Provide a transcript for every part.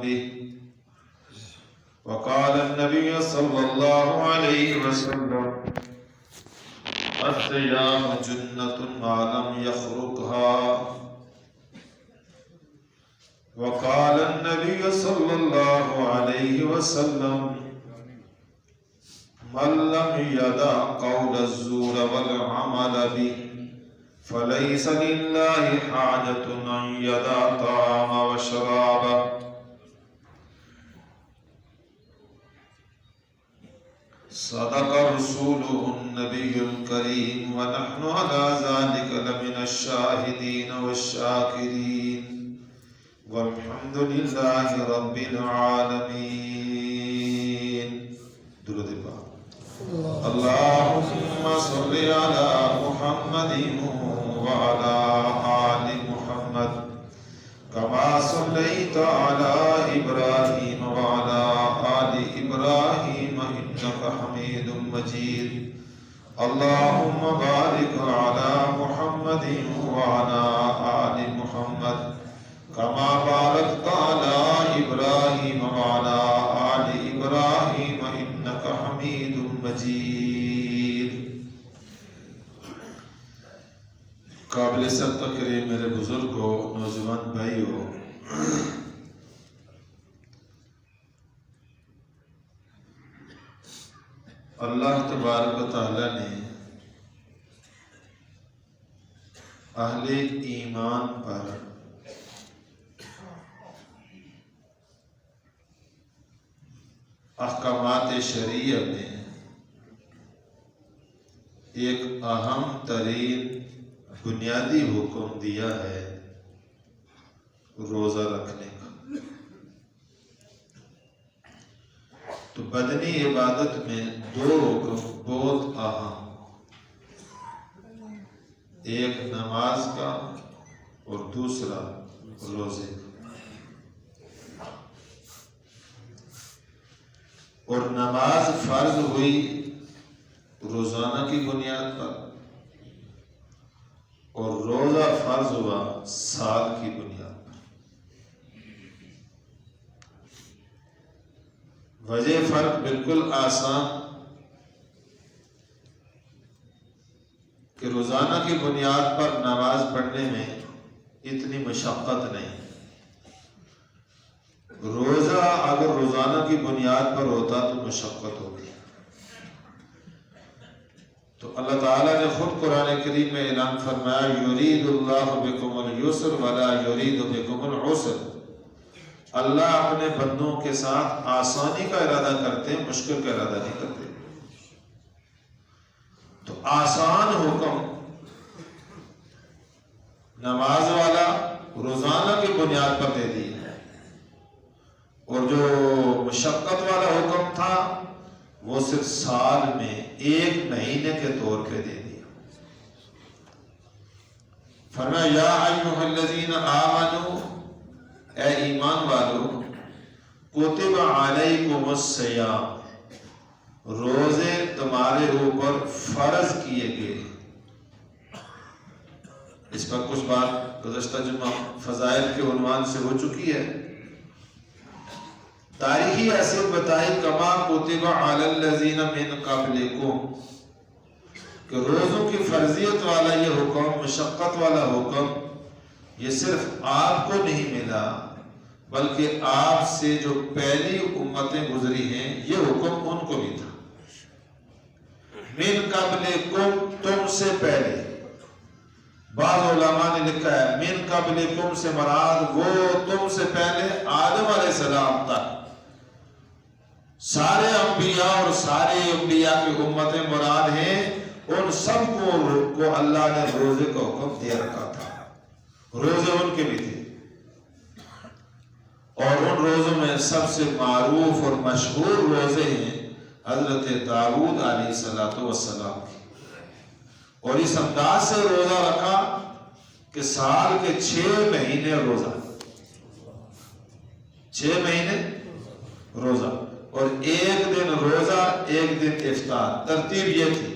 به. وقال النبي صلى الله عليه وسلم الصيام جنة ما لم يخرقها. وقال النبي صلى الله عليه وسلم من لم يدع قول الزور والعمل به فليس لله حاجة أن يدع طعام وشرابه. صدق رسوله النبي الكريم ونحن على ذلك لمن الشاهدين والشاكرين والحمد لله رب العالمين. درود پاک. اللهم صل على محمد وعلى آل محمد كما صليت على إبراهيم وعلى آل إبراهيم إنك حميد مجيد. اللهم بارك على محمد وعلى آل محمد كما باركت على إبراهيم وعلى آل إبراهيم إنك حميد مجيد. قابل سبقت میرے بزرگوں، نوجوان بھائیوں، اللہ تبارک و تعالی نے اہل ایمان پر احکامات شرعیہ میں ایک اہم ترین بنیادی حکم دیا ہے روزہ رکھنے کا. تو بدنی عبادت میں دو حکم بہت اہم، ایک نماز کا اور دوسرا روزے کا. اور نماز فرض ہوئی روزانہ کی بنیاد پر اور روزہ فرض ہوا سال کی بنیاد پر. وجہ فرق بالکل آسان کہ روزانہ کی بنیاد پر نماز پڑھنے میں اتنی مشقت نہیں. روزہ اگر روزانہ کی بنیاد پر ہوتا تو مشقت ہوتی. تو اللہ تعالیٰ نے خود قرآن کریم میں اعلان فرمایا یرید اللہ بکم الیسر ولا یرید بکم العسر. اللہ اپنے بندوں کے ساتھ آسانی کا ارادہ کرتے ہیں، مشکل کا ارادہ نہیں کرتے. تو آسان حکم نماز والا روزانہ کی بنیاد پر دے دی ہے، اور جو مشقت والا حکم تھا وہ صرف سال میں ایک مہینے کے طور پہ دے دیا. فرمایا یا ایھا الذین آمنوا، اے ایمان والو، کتب علیکم الصیام، روزے تمہارے اوپر فرض کیے گئے. اس پر کچھ بات گزشتہ جمعہ فضائل کے عنوان سے ہو چکی ہے. تاریخی حیثیت بتائی کما کتب علی الذین من قبلکم، کہ روزوں کی فرضیت والا یہ حکم، مشقت والا حکم، یہ صرف آپ کو نہیں ملا بلکہ آپ سے جو پہلی امتیں گزری ہیں یہ حکم ان کو بھی تھا. من قبلکم، تم سے پہلے. بعض علماء نے لکھا ہے من قبلکم سے مراد وہ تم سے پہلے آدم علیہ السلام تک سارے انبیاء اور سارے انبیاء کی امتیں مراد ہیں. ان سب کو اللہ نے روزے کا حکم دے رکھا تھا. روزے ان کے بھی تھے، اور ان روزوں میں سب سے معروف اور مشہور روزے ہیں حضرت داؤد علیہ السلام کی. اور اس انداز سے روزہ رکھا کہ سال کے 6 مہینے روزہ، 6 مہینے روزہ، اور ایک دن روزہ ایک دن افطار. ترتیب یہ تھی،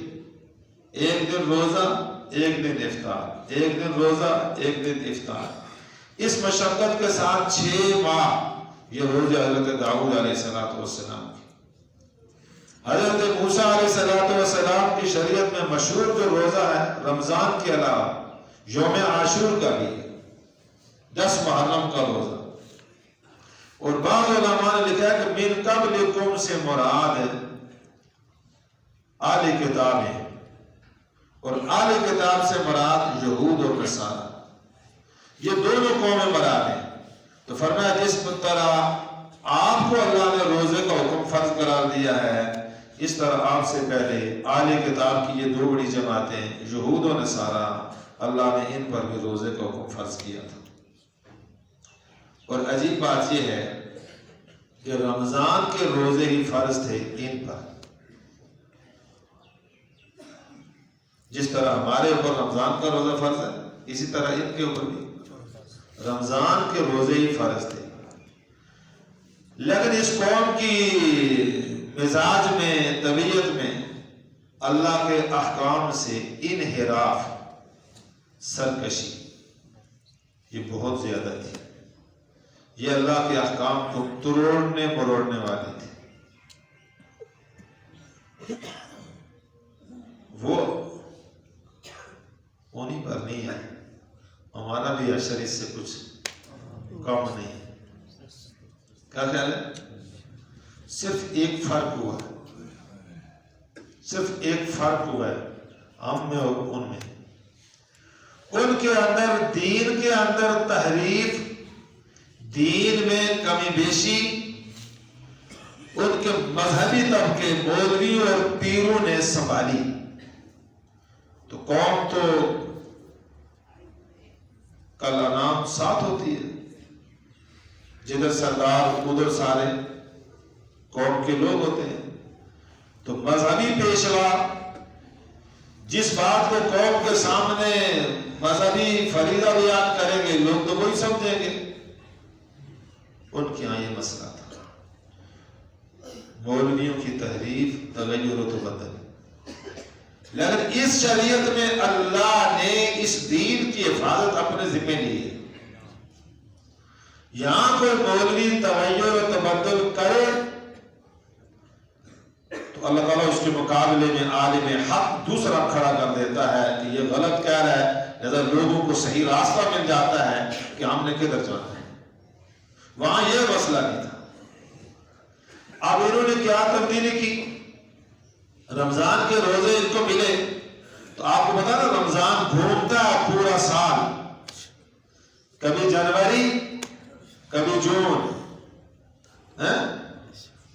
ایک دن روزہ ایک دن افطار، ایک دن روزہ ایک دن افطار. اس مشقت کے ساتھ 6 ماہ یہ روزے حضرت داؤد علیہ السلام کی. حضرت موسیٰ علیہ السلام کی شریعت میں مشہور جو روزہ ہے رمضان کے علاوہ یوم عاشور کا بھی ہے، 10 محرم کا روزہ. اور بعض علماء نے لکھا ہے کہ من قبلکم سے مراد اہل کتاب ہے، اور اہل کتاب سے مراد یہود اور نصارہ، یہ دونوں قومیں مراد ہیں. تو فرمایا جس طرح آپ کو اللہ نے روزے کا حکم فرض قرار دیا ہے، اس طرح آپ سے پہلے اہل کتاب کی یہ 2 بڑی جماعتیں یہود و نصارہ، اللہ نے ان پر بھی روزے کا حکم فرض کیا تھا. اور عجیب بات یہ ہے کہ رمضان کے روزے ہی فرض تھے ان پر، جس طرح ہمارے اوپر رمضان کا روزہ فرض ہے اسی طرح ان کے اوپر بھی رمضان کے روزے ہی فرض تھے. لیکن اس قوم کی مزاج میں، طبیعت میں اللہ کے احکام سے انحراف، سرکشی یہ بہت زیادہ تھی. یہ اللہ کے احکام کو توڑنے مروڑنے والے تھے. وہ انہیں پر نہیں ہے، ہمارا بھی اشر اس سے کچھ کم نہیں ہے. کیا خیال ہے؟ صرف ایک فرق ہوا ہے، صرف ایک فرق ہوا ہے ہم میں اور ان میں. ان کے اندر دین کے اندر تحریف، دین میں کمی بیشی ان کے مذہبی طبقے مولویوں اور پیروں نے سنبھالی. تو قوم تو کل انام ساتھ ہوتی ہے، جدھر سردار ادھر سارے قوم کے لوگ ہوتے ہیں. تو مذہبی پیشوا جس بات کو قوم کے سامنے مذہبی فریضہ بیان کریں گے لوگ تو وہی سمجھیں گے. ان کے یہاں یہ مسئلہ تھا، مولویوں کی تحریف، تغیر و تبدل. لیکن اس شریعت میں اللہ نے اس دین کی حفاظت اپنے ذمہ لی ہے. یہاں کوئی مولوی تغیر و تبدل کرے تو اللہ تعالیٰ اس کے مقابلے میں عالم حق دوسرا کھڑا کر دیتا ہے کہ یہ غلط کہہ رہا ہے، لہذا لوگوں کو صحیح راستہ مل جاتا ہے کہ ہم نے کدھر جانا ہے. وہاں یہ مسئلہ نہیں تھا. اب انہوں نے کیا تبدیلی کی؟ رمضان کے روزے ان کو ملے تو آپ کو پتا نا رمضان گھومتا ہے پورا سال، کبھی جنوری کبھی جون،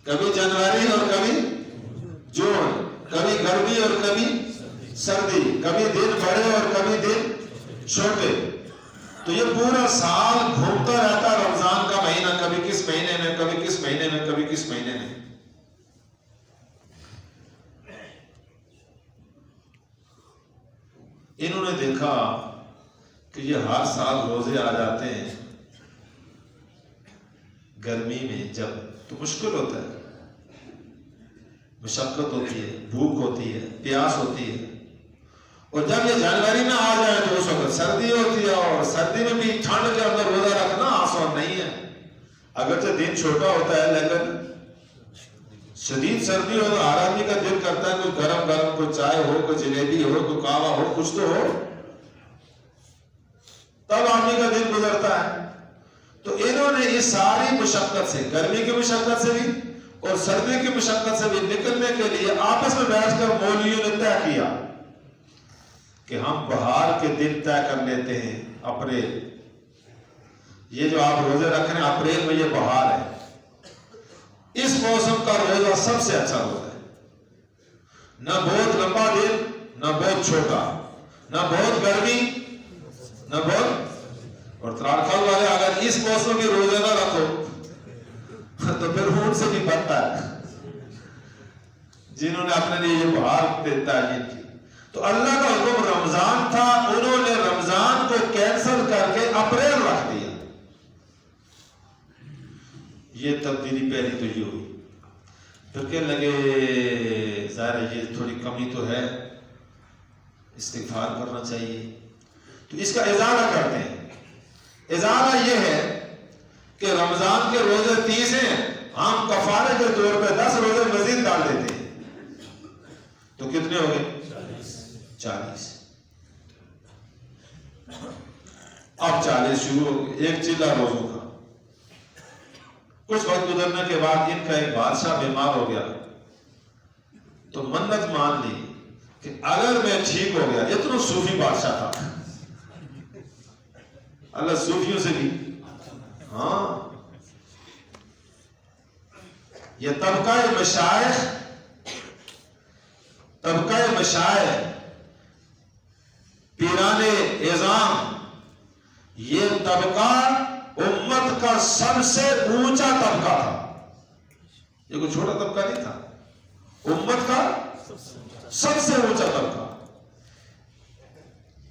کبھی جنوری اور کبھی جون، کبھی گرمی اور کبھی سردی، کبھی دن بڑے اور کبھی دن چھوٹے. تو یہ پورا سال گھومتا رہتا رمضان کا مہینہ، کبھی کس مہینے میں، کبھی کس مہینے میں، کبھی کس مہینے میں. انہوں نے دیکھا کہ یہ ہر سال روزے آ جاتے ہیں گرمی میں، جب تو مشکل ہوتا ہے، مشقت ہوتی ہے، بھوک ہوتی ہے، پیاس ہوتی ہے. اور جب یہ جنوری میں آ جائے تو اس وقت سردی ہوتی ہے، اور سردی میں بھی ٹھنڈ کے اندر روزہ رکھنا آسان نہیں ہے. اگرچہ دن چھوٹا ہوتا ہے لیکن شدید سردی ہو تو ہر آدمی کا دل کرتا ہے کوئی گرم گرم، کوئی چائے ہو، کوئی جلیبی ہو، کوئی کہوہ ہو، کچھ تو ہو، تب آدمی کا دل گزرتا ہے. تو انہوں نے اس ساری مشقت سے، گرمی کی مشقت سے بھی اور سردی کی مشقت سے بھی نکلنے کے لیے آپس میں بیٹھ کر مولویوں نے طے کیا کہ ہم بہار کے دن طے کر لیتے ہیں. اپریل، یہ جو آپ روزے رکھ رہے ہیں اپریل میں، یہ بہار ہے. اس موسم کا روزہ سب سے اچھا روزہ ہے، نہ بہت لمبا دن، نہ بہت چھوٹا، نہ بہت گرمی، نہ بہت. اور تراڑکھل والے اگر اس موسم کے روزے نہ رکھو تو پھر ان سے بھی بدتا ہے جنہوں نے اپنے لیے یہ بہار تعین کی. تو اللہ کا حکم رمضان تھا، انہوں نے رمضان کو کینسل کر کے اپریل رکھ دیا. یہ تبدیلی پہلی تو یہ ہوئی. پھر کہنے لگے ظاہر ہے یہ تھوڑی کمی تو ہے، استغفار کرنا چاہیے. تو اس کا ازالہ کرتے ہیں. ازالہ یہ ہے کہ رمضان کے روزے 30 ہیں، ہم کفارے کے طور پہ 10 روزے مزید ڈال دیتے ہیں، تو کتنے ہو گئے؟ 40۔ اب 40 شروع ہو گئے، ایک چلا روزوں کا۔ کچھ وقت گزرنے کے بعد ان کا ایک بادشاہ بیمار ہو گیا، تو منت مان لی کہ اگر میں ٹھیک ہو گیا، اتنا صوفی بادشاہ تھا، اللہ صوفیوں سے بھی، ہاں، یہ طبقہ مشائخ پیران اعظام، یہ طبقہ امت کا سب سے اونچا طبقہ تھا، یہ کوئی چھوٹا طبقہ نہیں تھا، امت کا سب سے اونچا طبقہ،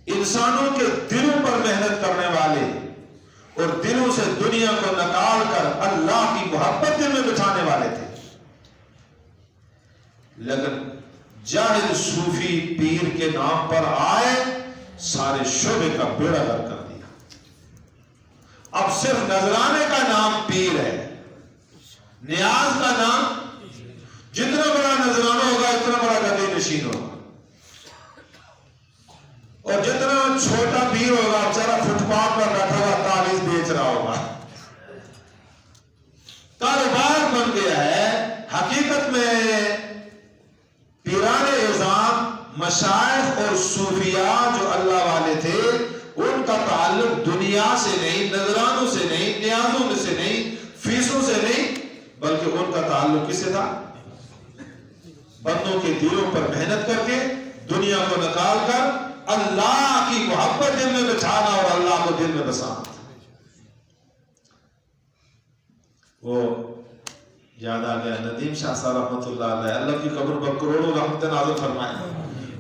انسانوں کے دلوں پر محنت کرنے والے اور دلوں سے دنیا کو نکال کر اللہ کی محبت دل میں بٹھانے والے تھے۔ لیکن جاہل صوفی پیر کے نام پر آئے، سارے شعبے کا بیڑا غرق کر دیا۔ اب صرف نذرانے کا نام پیر ہے، نیاز کا نام، جتنا بڑا نذرانہ ہوگا اتنا بڑا گدی نشین ہوگا، اور جتنا چھوٹا پیر ہوگا بیچارہ فٹ پاتھ پر بیٹھا ہوا تعویذ بیچ رہا ہوگا۔ کاروبار بن گیا ہے۔ حقیقت میں پیران اعظام، مشائخ اور صوفیاء جو اللہ والے تھے، ان کا تعلق دنیا سے نہیں، نذرانوں سے نہیں، نیازوں میں سے نہیں، فیسوں سے نہیں، بلکہ ان کا تعلق کس سے تھا؟ بندوں کے دلوں پر محنت کر کے، دنیا کو نکال کر اللہ کی محبت دل میں بچھانا اور اللہ کو دل میں بسانا۔ وہ یاد آ گیا ندیم شاہ صاحب رحمۃ اللہ علیہ، اللہ کی قبر پر کروڑوں رحمت نازل فرمائے۔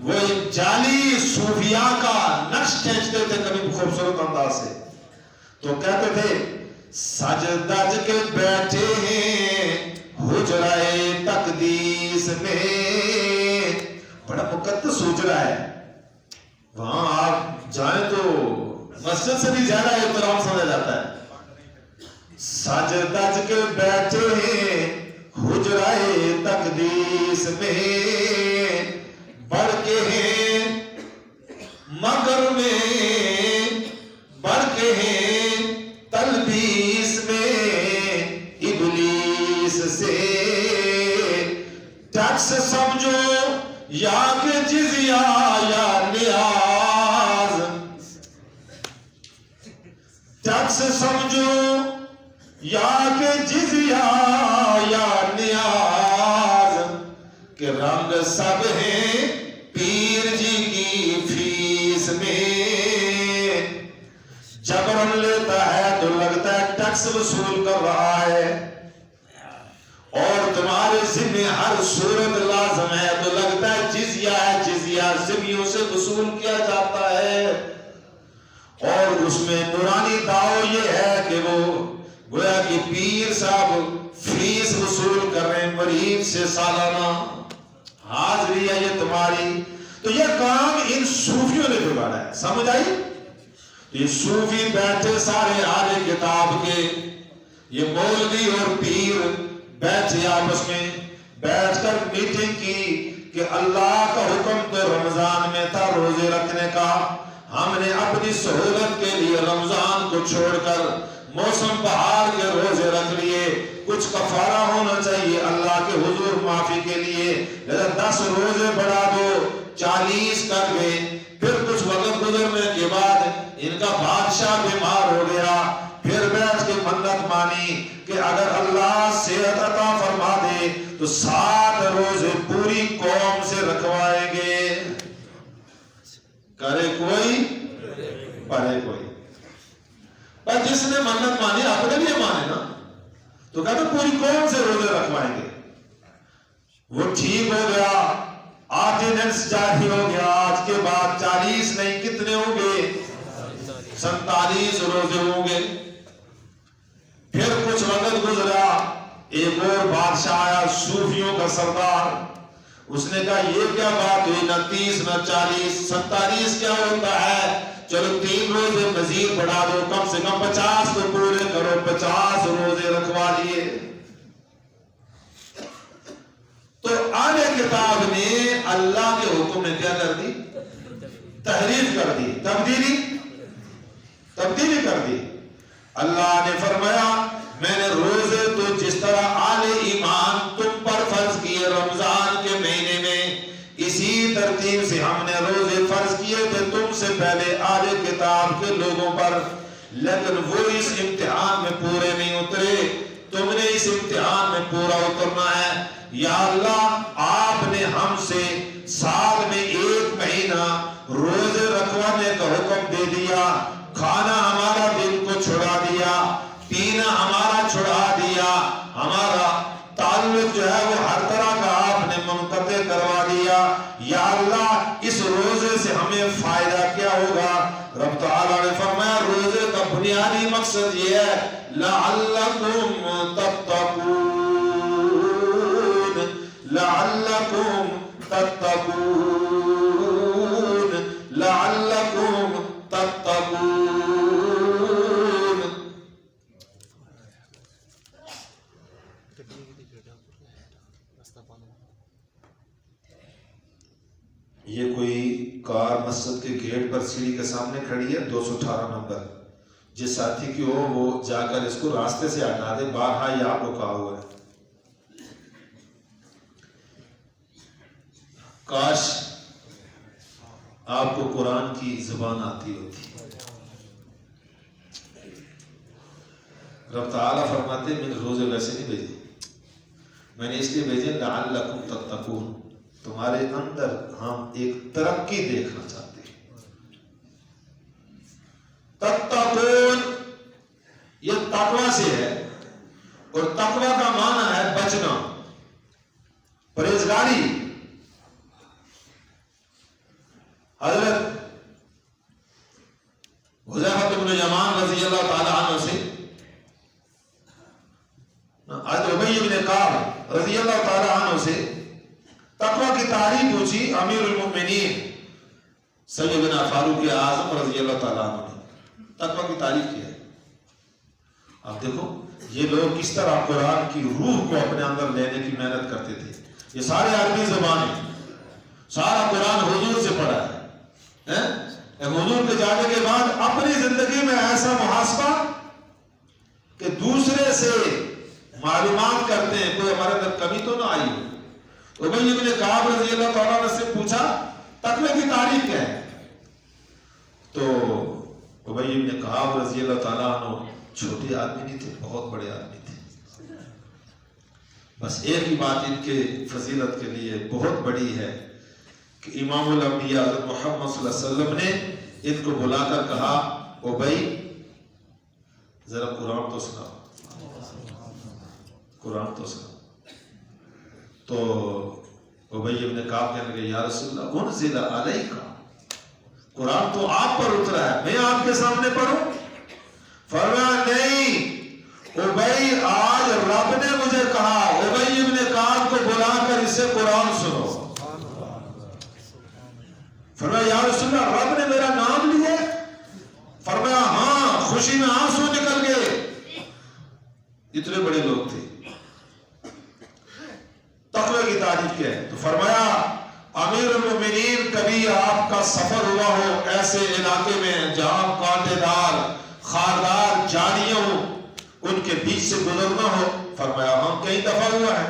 وہ ایک جعلی صوفیاء کا نقش کھینچتے تھے کبھی خوبصورت انداز سے، تو کہتے تھے سجدہ کے بیٹھے ہیں حجرائے تقدیس میں، بڑا مقدس حجرا ہے، وہاں آپ جائیں تو مسجد سے بھی زیادہ احترام سمجھا جاتا ہے۔ سجدہ کے بیٹھے ہیں حجرائے تقدیس میں، بڑھ کے ہیں مگر میں، بڑھ کے ہیں تلبیس میں، ابلیس سے ٹیکس سمجھو یا کہ جزیہ یا نیاز، ٹیکس سمجھو یا کہ جزیہ یا نیاز، کہ رنگ سب ہیں پیر جی کی فیس میں، جبرن لیتا ہے تو لگتا ہے ٹیکس وصول کر رہا ہے، اور تمہارے ذمہ ہر صورت لازم ہے تو لگتا ہے جزیہ ہے، جزیہ ذمیوں سے وصول کیا جاتا ہے۔ اور اس میں نورانی دعو یہ ہے کہ وہ گویا کہ پیر صاحب فیس وصول کر رہے ہیں مریض سے سالانہ، حاضری ہے یہ تمہاری۔ تو یہ کام ان صوفیوں نے بگاڑا ہے، سمجھ آئی؟ یہ صوفی بیٹھے سارے اہل کتاب کے، یہ مولوی اور پیر بیٹھے آپس میں، بیٹھ کر میٹنگ کی کہ اللہ کا حکم تو رمضان میں تھا روزے رکھنے کا، ہم نے اپنی سہولت کے لیے رمضان کو چھوڑ کر موسم بہار کے روزے رکھ لیے، کچھ کفارہ ہونا چاہیے اللہ کے حضور معافی کے لیے، 10 روزے بڑھا دو، 40 کر گئے۔ پھر کچھ وقت گزرنے کے بعد ان کا بادشاہ بیمار ہو گیا، پھر بیٹھ کے منت مانی کہ اگر اللہ صحت عطا فرما دے تو 7 روزے پوری قوم سے رکھوائیں گے، کرے کوئی پڑھے کوئی۔ پر جس نے منت مانی اپنے لیے مانے نا، تو کہتے پوری قوم سے روزے رکھوائیں گے۔ وہ ٹھیک ہو گیا، آرڈیننس جاری ہو گیا، آج کے بعد 40 نہیں کتنے ہوں گے؟ 47 روزے ہوں گے۔ پھر کچھ وقت گزرا، ایک اور بادشاہ آیا صوفیوں کا سردار، اس نے کہا یہ کیا بات ہوئی، نہ 30 نہ 40، 47 کیا ہوتا ہے، چلو 3 روزے مزید بڑھا دو، کم سے کم 50 تو پورے کرو۔ کرو 50 روزے رکھوا لیے. تو اہل کتاب نے اللہ کے حکم میں کیا کر دی؟ تحریف کر دی، تبدیلی کر دی. اللہ نے فرمایا میں نے روزے تو جس طرح آل ایمان تم پر فرض کیے رمضان کے مہینے میں، اسی ترتیب سے ہم نے روزے فرض کیے تھے تم سے پہلے آل کتاب کے لوگوں پر، لیکن وہ اس امتحان میں پورے نہیں اترے. تم نے اس امتحان میں پورا اترنا ہے. یا اللہ آپ نے ہم سے سال میں 1 مہینہ روزے رکھوانے کا حکم دے دیا، کھانا ہمارا دل کو چھڑا دیا، پینا ہمارا چھڑا دیا، ہمارا تعلق جو ہے وہ ہر طرح کا آپ نے منقطع کروا دیا. یا اللہ اس روزے سے ہمیں فائدہ کیا ہوگا؟ رب تعالیٰ نے فرمایا روزے کا بنیادی مقصد یہ ہے لعلکم تتقون، لعلکم تتقون، لعلکم تتقون. یہ کوئی کار مسجد کے گیٹ پر سیڑھی کے سامنے کھڑی ہے 218 نمبر. جس ساتھی کی ہو وہ جا کر اس کو راستے سے ہٹا دے، بارہا یہ آپ کو کہا ہوا ہے. کاش آپ کو قرآن کی زبان آتی ہوتی. رب تعالیٰ فرماتے میں نے روزے ویسے نہیں بھیجے، میں نے اس لیے بھیجے لعلکم تتقون، تمہارے اندر ہم ایک ترقی دیکھنا چاہتے ہیں. تتقون یہ تقوی سے ہے، اور تقوی کا معنی ہے بچنا، پرہیزگاری. حضرت حذیفہ بن یمان رضی اللہ تعالی عنہ سے حضرت ابی بن کعب رضی اللہ تعالی عنہ سے تقوی کی تعریف پوچھی. امیر المؤمنین سیدنا فاروق اعظم رضی اللہ تعالیٰ عنہ نے تقوی کی تعریف کی ہے. اب دیکھو یہ لوگ کس طرح قرآن کی روح کو اپنے اندر لینے کی محنت کرتے تھے. یہ سارے عربی زبانیں، سارا قرآن حضور سے پڑھا ہے. حضور کے جانے کے بعد اپنی زندگی میں ایسا محاسبہ کہ دوسرے سے معلومات کرتے ہیں کوئی ہمارے اندر کمی تو نہ آئی ہو. ابی بن کعب رضی اللہ تعالیٰ عنہ سے پوچھا تقوی کی تعریف کیا ہے؟ تو ابی بن کعب رضی اللہ تعالیٰ عنہ چھوٹے آدمی نہیں تھے، بہت بڑے آدمی تھے. بس ایک ہی بات ان کے فضیلت کے لیے بہت بڑی ہے کہ امام الانبیاء حضرت محمد صلی اللہ علیہ وسلم نے ان کو بلا کر کہا ابی ذرا قرآن تو سناؤ، قرآن تو سناؤ. تو ابی بن کعب کہنے لگے یا رسول اللہ انزل علیک، قرآن تو آپ پر اترا ہے، میں آپ کے سامنے پڑھوں؟ فرمایا نہیں ابی، آج رب نے مجھے کہا ابی بن کعب کو بلا کر اسے قرآن سنو. فرمایا یا رسول اللہ رب نے میرا نام لیا؟ فرمایا ہاں. خوشی میں آنسو نکل گئے. اتنے بڑے لوگ تھے. تقوی کی تعریف کیا ہے؟ تو فرمایا امیر المؤمنین کبھی آپ کا سفر ہوا ہو ایسے علاقے میں جہاں کانٹے دار خاردار جھاڑیاں ہوں، ان کے بیچ سے گزرنا ہو؟ فرمایا ہاں کئی دفعہ ہوا ہے.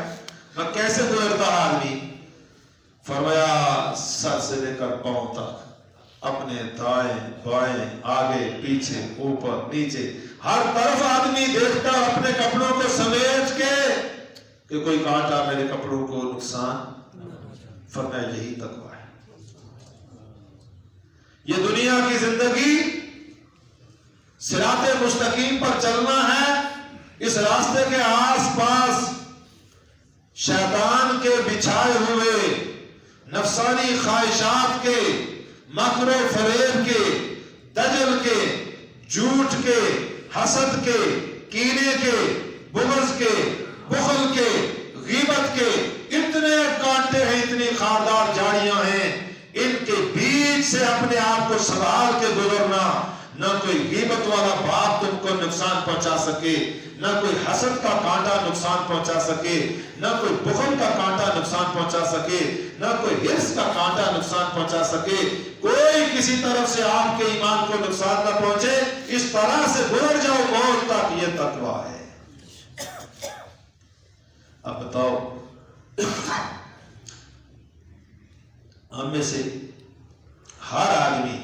میں کیسے گزرتا آدمی؟ فرمایا سر سے لے کر پاؤں تک، اپنے دائیں بائیں آگے پیچھے اوپر نیچے ہر طرف آدمی دیکھتا اپنے کپڑوں کو سمیٹ کے کہ کوئی کانٹا میرے کپڑوں کو نقصان. فرمایا یہی تقوی ہے. یہ دنیا کی زندگی صراط مستقیم پر چلنا ہے. اس راستے کے آس پاس شیطان کے بچھائے ہوئے نفسانی خواہشات کے، مکر و فریب کے، دجل کے، جھوٹ کے، حسد کے، کینے کے، بغض کے، بخل کے، غیبت کے اتنے کانٹے ہیں، اتنی خاردار جھاڑیاں ہیں. ان کے بیچ سے اپنے آپ کو سنبھال کے گزرنا، نہ کوئی غیبت والا بات تم کو نقصان پہنچا سکے، نہ کوئی حسد کا کانٹا نقصان پہنچا سکے، نہ کوئی بخل کا کانٹا نقصان پہنچا سکے، نہ کوئی حرص کا کانٹا نقصان پہنچا سکے، کوئی کسی طرف سے آپ کے ایمان کو نقصان نہ پہنچے، اس طرح سے گزر جاؤ موت تک، یہ تقویٰ ہے۔ اب بتاؤ، ہم میں سے ہر آدمی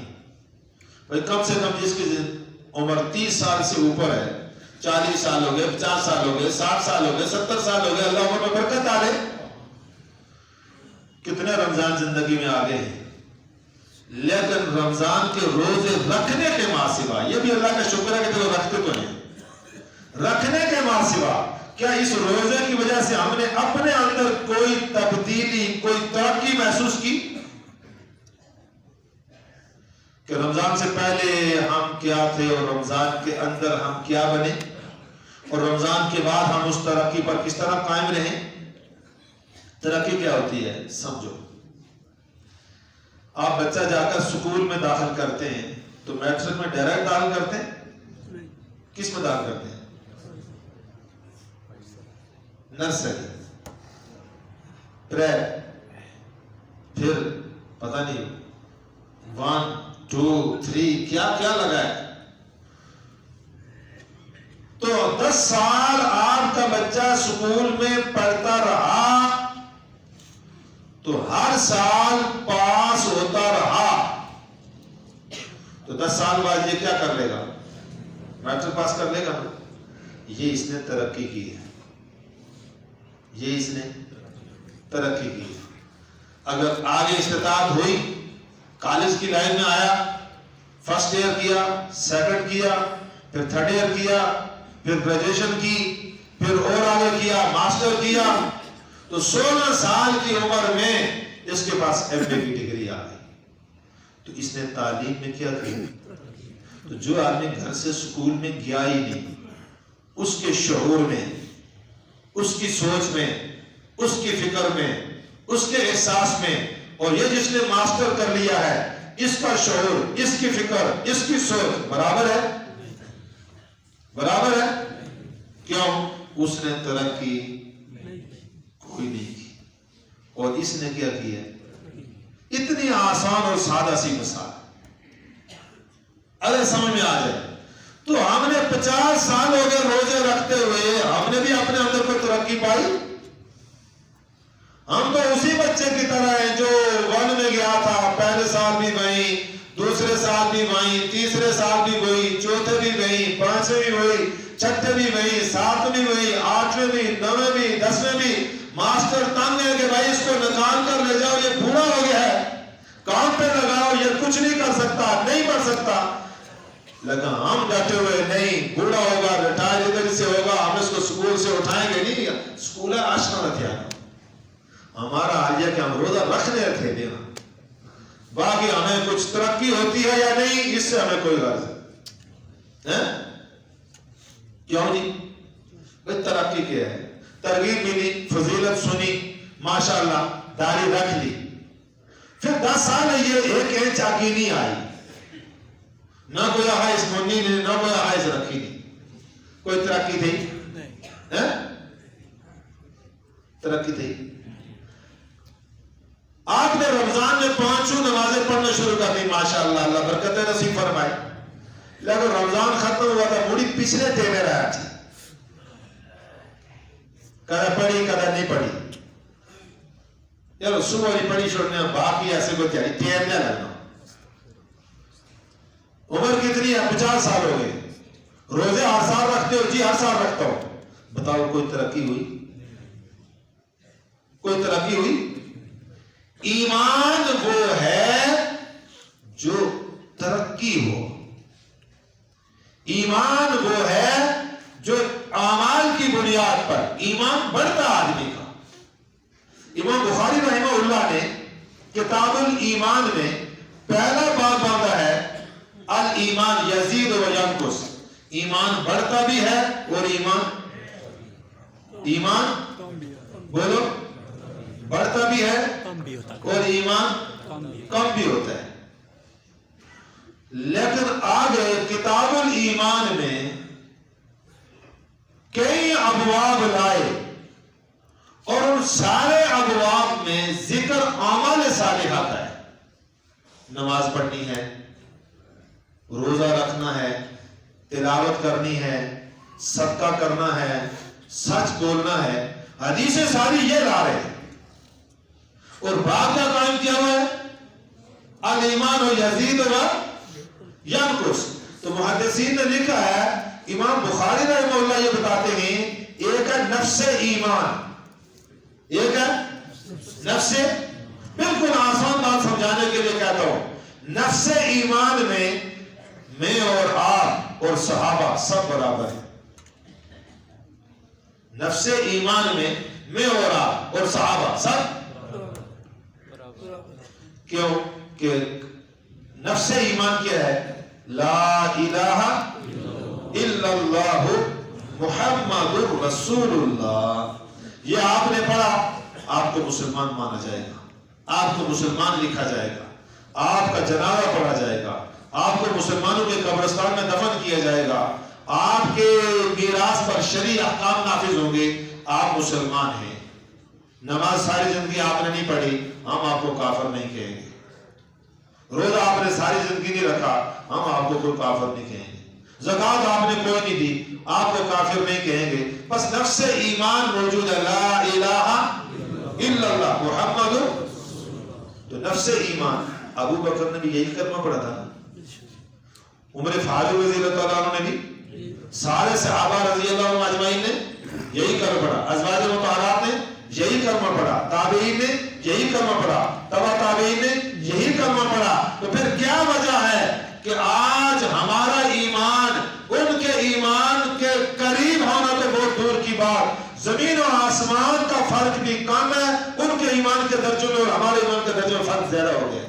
کم سے کم جس کی عمر 30 سال سے اوپر ہے، 40 سال ہو گئے، 50 سال ہو گئے، 60 سال ہو گئے، 70 سال ہو گئے، اللہ عمر میں برکت ڈالے، کتنے رمضان زندگی میں آگے ہیں، لیکن رمضان کے روزے رکھنے کے ماں سوا، یہ بھی اللہ کا شکر ہے کہ تو رکھتے تو نہیں، رکھنے کے ماں سوا کیا اس روزے کی وجہ سے ہم نے اپنے اندر کوئی تبدیلی، کوئی ترقی محسوس کی؟ کہ رمضان سے پہلے ہم کیا تھے اور رمضان کے اندر ہم کیا بنے، اور رمضان کے بعد ہم اس ترقی پر کس طرح قائم رہیں؟ ترقی کیا ہوتی ہے سمجھو۔ آپ بچہ جا کر سکول میں داخل کرتے ہیں تو میٹرک میں ڈائریکٹ داخل کرتے ہیں، کس میں داخل کرتے ہیں؟ نرسری، پھر پتہ نہیں 1 2 3 کیا کیا لگا ہے، تو 10 سال آپ کا بچہ سکول میں پڑھتا رہا تو ہر سال پاس ہوتا رہا، تو 10 سال بعد یہ کیا کر لے گا؟ میٹرک پاس کر لے گا۔ یہ اس نے ترقی کی ہے، یہ اس نے ترقی کی ہے۔ اگر آگے استطاعت ہوئی، کالج کی لائن میں آیا، فرسٹ ایئر کیا، سیکنڈ کیا، پھر تھرڈ ایئر کیا، پھر گریجویشن کی، پھر اور آگے کیا، ماسٹر کیا، تو 16 سال کی عمر میں اس کے پاس ایم اے کی ڈگری آ گئی، تو اس نے تعلیم میں کیا کیا؟ تو جو آدمی گھر سے سکول میں گیا ہی نہیں، اس کے شعور میں، اس کی سوچ میں، اس کی فکر میں، اس کے احساس میں، اور یہ جس نے ماسٹر کر لیا ہے، اس کا شعور، اس کی فکر، اس کی سوچ برابر ہے؟ برابر ہے؟ کیوں؟ اس نے ترقی کوئی نہیں کی، اور اس نے کیا کیا؟ اتنی آسان اور سادہ سی مثال اگر سمجھ میں آ جائے تو ہم نے 50 سال ہو گئے روزے رکھتے ہوئے، ہم نے بھی اپنے اندر کوئی ترقی پائی؟ ہم تو اسی بچے کی طرح ہیں جو 1 میں گیا تھا، پہلے سال بھی وہیں، دوسرے سال بھی وہیں، تیسرے سال بھی وہیں، چوتھے بھی وہیں، 5ویں بھی وہیں، چھٹے بھی وہیں، 7ویں بھی وہیں، 8ویں بھی، 9ویں بھی، 10ویں بھی۔ ماسٹر تنگ ہے کہ بھائی اس کو نکال کر لے جاؤ، یہ بوڑھا ہو گیا ہے، کام پہ لگاؤ، یہ کچھ نہیں کر سکتا، نہیں پڑھ سکتا، لیکن ہم ڈٹے ہوئے نہیں، بوڑھا ہوگا، ریٹائر ادھر سے ہوگا، ہم اس کو سکول سے اٹھائیں گے نہیں، سکول ہے آشنا رکھے آنا۔ ہمارا حال یہ کہ ہم روزہ رکھنے تھے دینا، باقی ہمیں کچھ ترقی ہوتی ہے یا نہیں، اس سے ہمیں کوئی غرض ہے؟ کیوں جی؟ بھئی ترقی کیا ہے؟ ترغیب ملی، فضیلت سنی، ماشاءاللہ داڑھی رکھ لی، پھر 10 سال یہ 1 انچ آگے نہیں آئی، نہ کوئی حائز منی نے، نہ کوئی حائز رکھی نہیں، کوئی ترقی تھی؟ ترقی تھی؟ آپ نے رمضان میں 5 نمازیں پڑھنا شروع کر دی، ماشاءاللہ اللہ برکت نصیب فرمائے، لیکن رمضان ختم ہوا تھا، بڑی پچھلے دے میں رہا تھی، کدھا پڑھی کدھا نہیں پڑھی، یار صبح نہیں پڑھی چھوڑنے، باقی ایسے کو تیاری تیر نہ لگنا۔ عمر کتنی ہے؟ 50 سال ہو گئے، روزے ہر سال رکھتے ہو؟ جی ہر سال رکھتا ہوں۔ بتاؤ کوئی ترقی ہوئی؟ کوئی ترقی ہوئی؟ ایمان وہ ہے جو ترقی ہو، ایمان وہ ہے جو اعمال کی بنیاد پر ایمان بڑھتا آدمی کا۔ امام بخاری رحمہ اللہ نے کتاب الایمان میں پہلا باب باندھا ہے، الایمان یزید و ینقص، ایمان بڑھتا بھی ہے اور ایمان بولو بڑھتا بھی ہے اور ایمان کم بھی ہوتا ہے۔ لیکن آگے کتاب الایمان میں کئی ابواب لائے اور ان سارے ابواب میں ذکر اعمال صالحہ کا ہے. نماز پڑھنی ہے، روزہ رکھنا ہے، تلاوت کرنی ہے، صدقہ کرنا ہے، سچ بولنا ہے. حدیثیں ساری یہ لا رہے ہیں. اور بات کا قائم کیا ہوا ہے الایمان و یزید و ینقص. تو محدثین نے لکھا ہے، امام بخاری رحمہ اللہ یہ بتاتے ہیں، ایک ہے نفس ایمان، ایک ہے نفس، بالکل آسان بات سمجھانے کے لیے کہتا ہوں، نفس ایمان میں اور آپ اور صحابہ سب برابر ہیں. نفس ایمان میں اور آپ اور صحابہ سب، کیوں کہ نفس ایمان کیا ہے؟ لا الہ الا اللہ محمد رسول اللہ. یہ آپ نے پڑھا، آپ کو مسلمان مانا جائے گا، آپ کو مسلمان لکھا جائے گا، آپ کا جنازہ پڑھا جائے گا، آپ کو مسلمانوں کے قبرستان میں دفن کیا جائے گا، آپ کے میراث پر شرعی احکام نافذ ہوں گے، آپ مسلمان ہیں. نماز ساری زندگی آپ نے نہیں پڑھی، ہم آپ کو کافر نہیں کہیں گے. روزہ آپ نے ساری زندگی نہیں رکھا، ہم آپ کو کوئی کافر نہیں کہیں گے. زکات آپ نے کوئی نہیں دی، آپ کو کافر نہیں کہیں گے. بس نفس ایمان موجود ہے، لا الہ الا اللہ محمد. تو نفس ایمان، ابو بکر نے بھی یہی کلمہ پڑھا تھا، عمر فاروق رضی اللہ تعالیٰ عنہ نے بھی، سارے صحابہ رضی اللہ عنہ اجمعین نے یہی کلمہ پڑھا، ازواج مطہرات نے یہی کلمہ پڑھا، تابعین نے یہی کلمہ پڑھا، تبع تابعین نے یہی کلمہ پڑھا. تو پھر کیا وجہ ہے کہ آج ہمارا ایمان ان کے ایمان کے قریب ہونا تو بہت دور کی بات، زمین و آسمان کا فرق بھی کم ہے ان کے ایمان کے درجوں میں اور ہمارے ایمان کے درجوں میں فرق زیادہ ہو گیا.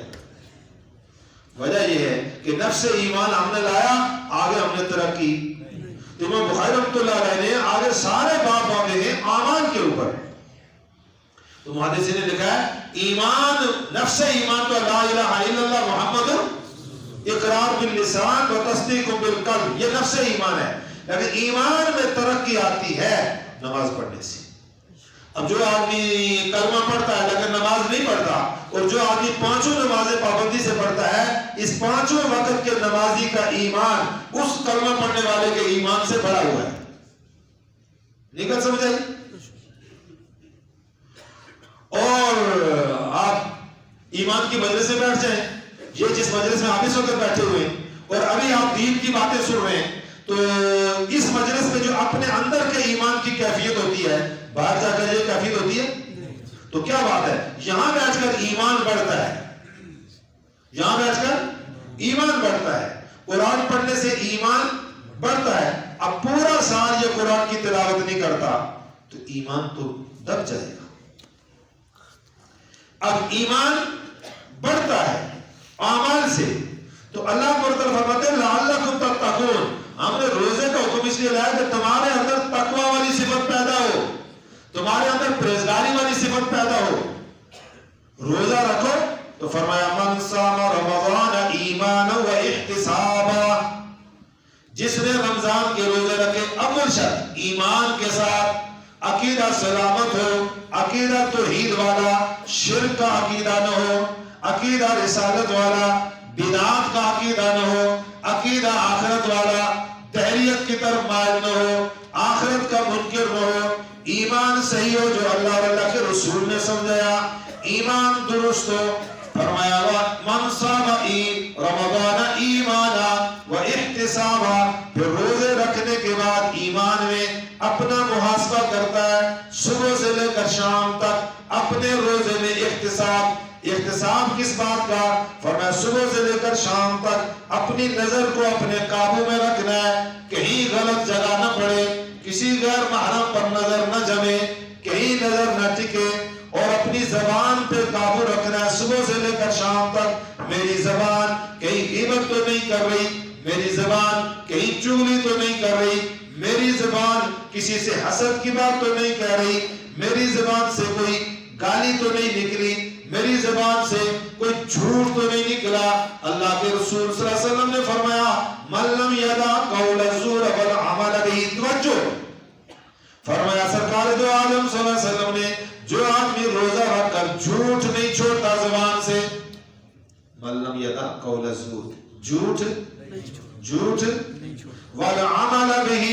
وجہ یہ ہے کہ نفس ایمان ہم نے لایا، آگے ہم نے ترقی. امام بخاری رحمۃ اللہ علیہ نے آگے سارے باب باندھے ہیں اعمال کے اوپر. تو محدثین نے لکھا ہے ایمان، نفس ایمان تو لا الہ الا اللہ محمد اقرار باللسان و تصدیق بالقلب، یہ نفس ایمان ہے. لیکن ایمان میں ترقی آتی ہے نماز پڑھنے سے. اب جو آدمی کلمہ پڑھتا ہے لیکن نماز نہیں پڑھتا، اور جو آدمی پانچوں نمازیں پابندی سے پڑھتا ہے، اس پانچوں وقت کے نمازی کا ایمان اس کلمہ پڑھنے والے کے ایمان سے بڑا ہوا ہے. نکل سمجھ آئی؟ اور آپ ایمان کی مجلس سے بیٹھ جائیں، یہ جس مجلس میں آپ اس وقت بیٹھے ہوئے ہیں اور ابھی آپ دین کی باتیں سن رہے ہیں، تو اس مجلس میں جو اپنے اندر کے ایمان کی کیفیت ہوتی ہے، باہر جا کر یہ کیفیت ہوتی ہے. تو کیا بات ہے، یہاں بیٹھ کر ایمان بڑھتا ہے، یہاں بیٹھ کر ایمان بڑھتا ہے، قرآن پڑھنے سے ایمان بڑھتا ہے. اب پورا سال یہ قرآن کی تلاوت نہیں کرتا تو ایمان تو دب جائے گا. اب ایمان بڑھتا ہے اعمال سے، تو اللہ مرتبہ فرماتے ہیں لعلکم تتقون. ہم نے روزے کا حکم اس لیے لایا کہ تمہارے اندر تقوی والی صفت پیدا ہو، تمہارے اندر پرہیزگاری والی صفت پیدا ہو. روزہ رکھو تو فرمایا من صام رمضان ایمانا و احتسابا، جس نے رمضان کے روزے رکھے، اول شرط ایمان کے ساتھ، عقیدہ سلامت ہو، عقیدہ توحید والا، شرک کا عقیدہ نہ ہو، عقیدہ رسالت والا، بدعات کا عقیدہ نہ ہو، عقیدہ آخرت والا، دہریت کی طرف مائل نہ ہو، آخرت کا منکر نہ ہو، ایمان صحیح ہو جو اللہ اور اللہ کے رسول نے سمجھایا، ایمان درست ہو. فرمایا من صام رمضان ایمانا و احتسابا، پھر روزے رکھنے کے بعد ایمان میں اپنا محاسبہ کرتا ہے، صبح سے لے کر شام تک اپنے روزے میں احتساب. احتساب کس بات کا؟ فرمایا صبح سے لے کر شام تک اپنی نظر کو اپنے قابو میں رکھنا ہے، کہیں غلط جگہ نہ پڑے، کسی غیر محرم پر نظر نہ جمے، کہیں نظر نہ ٹکے، اور اپنی زبان پہ قابو رکھنا ہے. صبح سے لے کر شام تک میری زبان کہیں غیبت تو نہیں کر رہی، میری زبان کہیں چغلی تو نہیں کر رہی، میری زبان کسی سے حسد کی بات تو نہیں کہہ رہی، میری زبان سے کوئی گالی تو نہیں نکلی، میری زبان سے کوئی جھوٹ تو نہیں نکلا. اللہ کے رسول صلی اللہ علیہ وسلم نے فرمایا من لم یدع قول الزور والعمل به. توجہ فرمایا سرکار دو عالم صلی اللہ علیہ وسلم نے جو آدمی روزہ رکھ کر جھوٹ نہیں چھوڑتا زبان سے, من لم یدع قول الزور, جھوٹ والعمل به,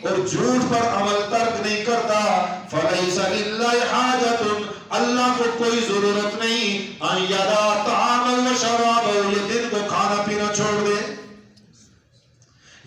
اور جھوٹ پر عمل ترک نہیں کرتا, فلیس للہ حاجت, اللہ کو کوئی ضرورت نہیں ان یدع طعامہ و شرابہ, یہ دن کو کھانا پینا چھوڑ دے.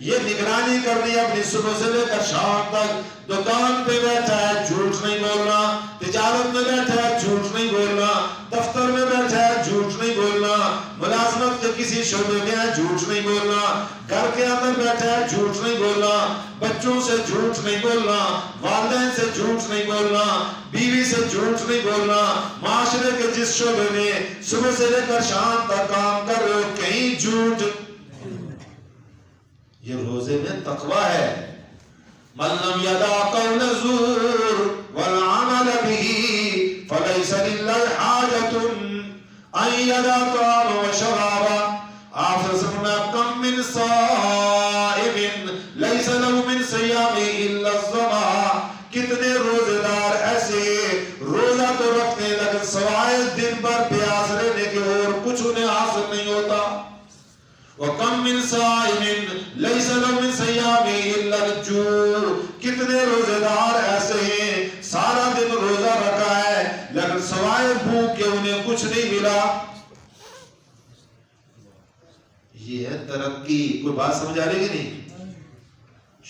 یہ نگرانی کرنی اپنی صبح سے لے کر شام تک, دکان پہ بیٹھا ہے جھوٹ نہیں بولنا, تجارت میں بیٹھا ہے جھوٹ نہیں بولنا, دفتر میں بیٹھا ہے جھوٹ نہیں بولنا, ملازمت کے کسی شعبے میں ہے جھوٹ نہیں بولنا, گھر کے اندر بیٹھا ہے جھوٹ نہیں بولنا, بچوں سے جھوٹ نہیں بولنا, والدین سے جھوٹ نہیں بولنا, بیوی سے جھوٹ نہیں بولنا, معاشرے کے جس شعبے میں صبح سے لے کر شام تک کام کر رہے ہو کہیں جھوٹ. یہ روزے میں تقوی ہے. من لم یدع قول الزور والعمل به فلیس للہ حاجت ان یدع طعامہ و شرابہ. آپ سے سمجھنا کم من صائم لیس له من صیامہ الا الظمأ, کتنے روزے دار ایسے روزہ تو رکھتے ہیں لیکن سوائے دن بھر پیاس رہنے کے اور کچھ انہیں حاصل نہیں ہوتا. وَكَمْ مِنْ صَائِمٍ لَيْسَ لَهُ مِنْ صِيَامِهِ إِلَّا الْجُوعُ, کتنے روزے دار ایسے ہیں سارا دن روزہ رکھا ہے لیکن سوائے بھوک کے انہیں کچھ نہیں ملا. یہ ہے ترقی. کوئی بات سمجھ آ رہی ہے کہ نہیں؟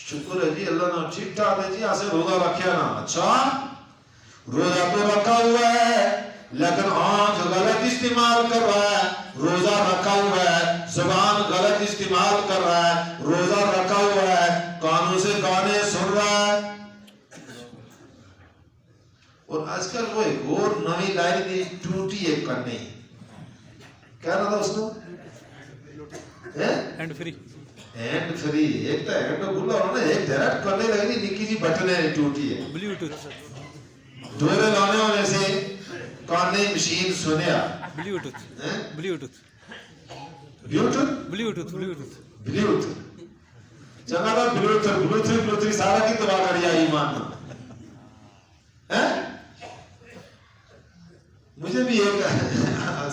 شکر ہے جی اللہ نے ٹھیک ٹھاک ہے جی, ایسے روزہ رکھیا نا. اچھا روزہ تو رکھا ہوا ہے لیکن آنکھ غلط استعمال کر رہا ہے, روزہ رکھا ہوا ہے زبان غلط استعمال کر رہا ہے, روزہ رکھا ہوا ہے کانوں سے گانے سن رہا ہے. اور آج کل وہ ایک اور نئی لائن دی ٹوٹی ایک کرنے, کیا رہا تھا اس کو ہینڈ فری, ہینڈ فری. ایک تو ہینڈ بھولا انہوں نے, ایک ڈائریکٹ کرنے لگی نکی جی بٹن ہے ٹوٹی ہے, بلوٹوتھ, ڈورے لانے ہونے سے کانے مشین سنیا, Bluetooth, Bluetooth, Bluetooth Bluetooth, Bluetooth, Bluetooth چنگا تھا. بلوٹوتھ سارا کی تباہ کر دیا ایمان نے. مجھے بھی ایک